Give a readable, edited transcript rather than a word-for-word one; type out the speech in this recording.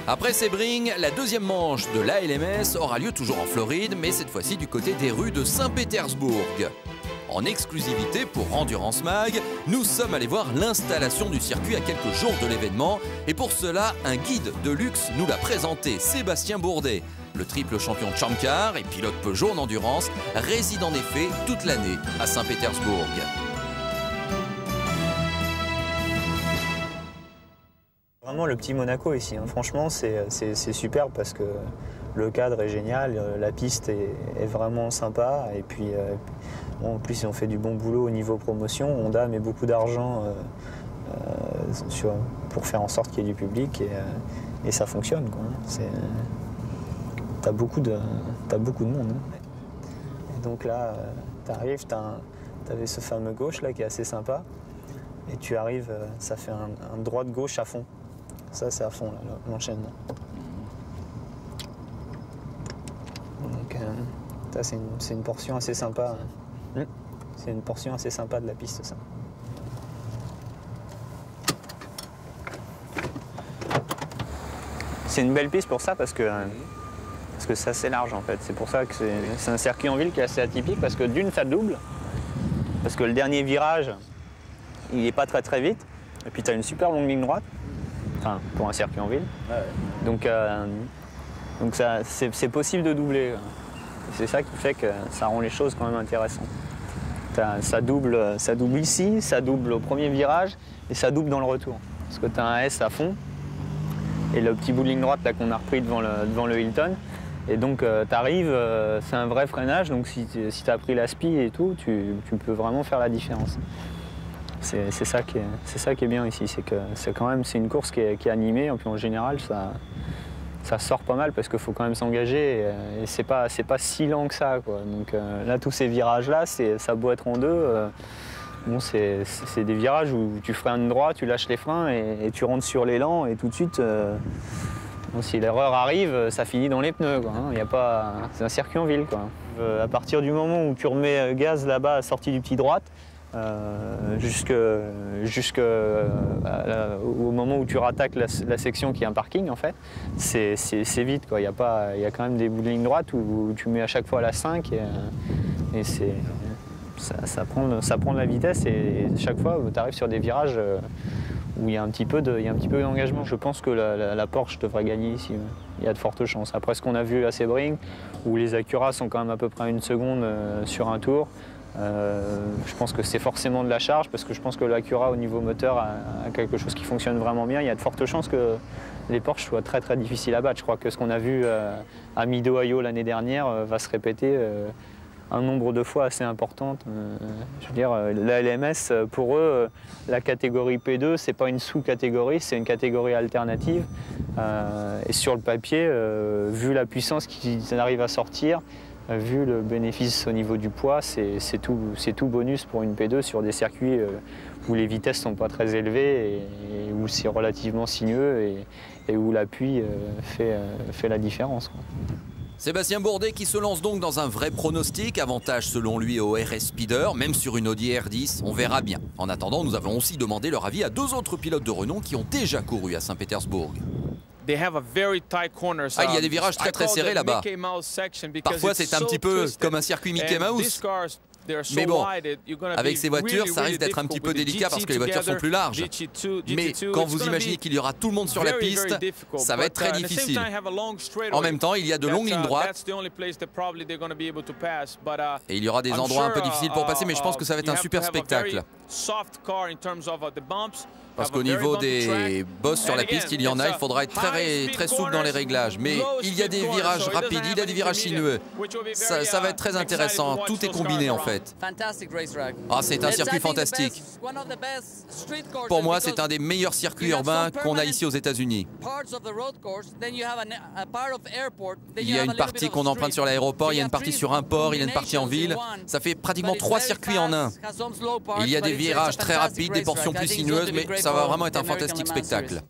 Après Sebring, la deuxième manche de l'ALMS aura lieu toujours en Floride, mais cette fois-ci du côté des rues de Saint-Pétersbourg. En exclusivité pour Endurance Mag, nous sommes allés voir l'installation du circuit à quelques jours de l'événement. Et pour cela, un guide de luxe nous l'a présenté, Sébastien Bourdet. Le triple champion de Champ Car et pilote Peugeot en endurance réside en effet toute l'année à Saint-Pétersbourg. Vraiment le petit Monaco ici, hein. Franchement c'est super parce que le cadre est génial, la piste est vraiment sympa et puis bon, en plus ils ont fait du bon boulot au niveau promotion. Honda met beaucoup d'argent pour faire en sorte qu'il y ait du public et ça fonctionne, quoi. T'as beaucoup de monde, hein. Et donc là t'arrives, t'avais ce fameux gauche là qui est assez sympa et tu arrives, ça fait un droite-gauche à fond. Ça, c'est à fond, l'enchaînement. Donc, ça, c'est une portion assez sympa. C'est une portion assez sympa de la piste, ça. C'est une belle piste pour ça, parce que c'est assez large, en fait. C'est pour ça que c'est un circuit en ville qui est assez atypique, parce que d'une, ça double. Parce que le dernier virage, il n'est pas très vite. Et puis, tu as une super longue ligne droite. Enfin, pour un circuit en ville. Donc c'est possible de doubler. C'est ça qui fait que ça rend les choses quand même intéressantes. Ça double ici, ça double au premier virage et ça double dans le retour. Parce que tu as un S à fond et le petit bout de ligne droite qu'on a repris devant le Hilton. Et donc tu arrives, c'est un vrai freinage, donc si tu as pris la spi et tout, tu peux vraiment faire la différence. C'est ça qui est bien ici, c'est que c'est une course qui est animée, et puis en général ça sort pas mal parce qu'il faut quand même s'engager et c'est pas si lent que ça, quoi. Donc là tous ces virages là, ça a beau être en deux, bon, c'est des virages où tu freines droit, tu lâches les freins et tu rentres sur l'élan et tout de suite bon, si l'erreur arrive, ça finit dans les pneus, quoi, hein. C'est un circuit en ville, quoi. À partir du moment où tu remets gaz là-bas à sortie du petit droite, jusqu'au moment où tu rattaques la section qui est un parking, en fait, c'est vite, quoi. Il y a quand même des bouts de ligne droite où tu mets à chaque fois la 5 et ça prend de la vitesse et chaque fois tu arrives sur des virages où il y a un petit peu d'engagement. Je pense que la Porsche devrait gagner ici. Il y a de fortes chances. Après ce qu'on a vu à Sebring, où les Acura sont quand même à peu près à 1 seconde sur un tour, je pense que c'est forcément de la charge parce que je pense que l'Acura au niveau moteur a quelque chose qui fonctionne vraiment bien. Il y a de fortes chances que les Porsche soient très difficiles à battre. Je crois que ce qu'on a vu à Mid-Ohio l'année dernière va se répéter un nombre de fois assez important. Je veux dire, l'ALMS, pour eux, la catégorie P2, c'est pas une sous-catégorie, c'est une catégorie alternative. Et sur le papier, vu la puissance qu'ils arrivent à sortir, vu le bénéfice au niveau du poids, c'est tout bonus pour une P2 sur des circuits où les vitesses ne sont pas très élevées et où c'est relativement sinueux et où l'appui fait la différence, quoi. Sébastien Bourdet qui se lance donc dans un vrai pronostic, avantage selon lui au RS Speeder, même sur une Audi R10, on verra bien. En attendant, nous avons aussi demandé leur avis à 2 autres pilotes de renom qui ont déjà couru à Saint-Pétersbourg. Il y a des virages très serrés là-bas. Parfois c'est un petit peu comme un circuit Mickey Mouse. Mais bon, avec ces voitures, ça risque d'être un petit peu délicat parce que les voitures sont plus larges. Mais quand vous imaginez qu'il y aura tout le monde sur la piste, ça va être très difficile. En même temps, il y a de longues lignes droites. Et il y aura des endroits un peu difficiles pour passer, mais je pense que ça va être un super spectacle. Parce qu'au niveau des bosses sur la piste, il y en a, il faudra être très souple dans les réglages. Mais il y a des virages rapides, il y a des virages sinueux. Ça va être très intéressant, tout est combiné en fait. Ah, c'est un circuit fantastique. Pour moi, c'est un des meilleurs circuits urbains qu'on a ici aux États-Unis. Il y a une partie qu'on emprunte sur l'aéroport, il y a une partie sur un port, il y a une partie en ville. Ça fait pratiquement 3 circuits en un. Il y a des virages très rapides, des portions plus sinueuses, mais ça va vraiment être un fantastique spectacle.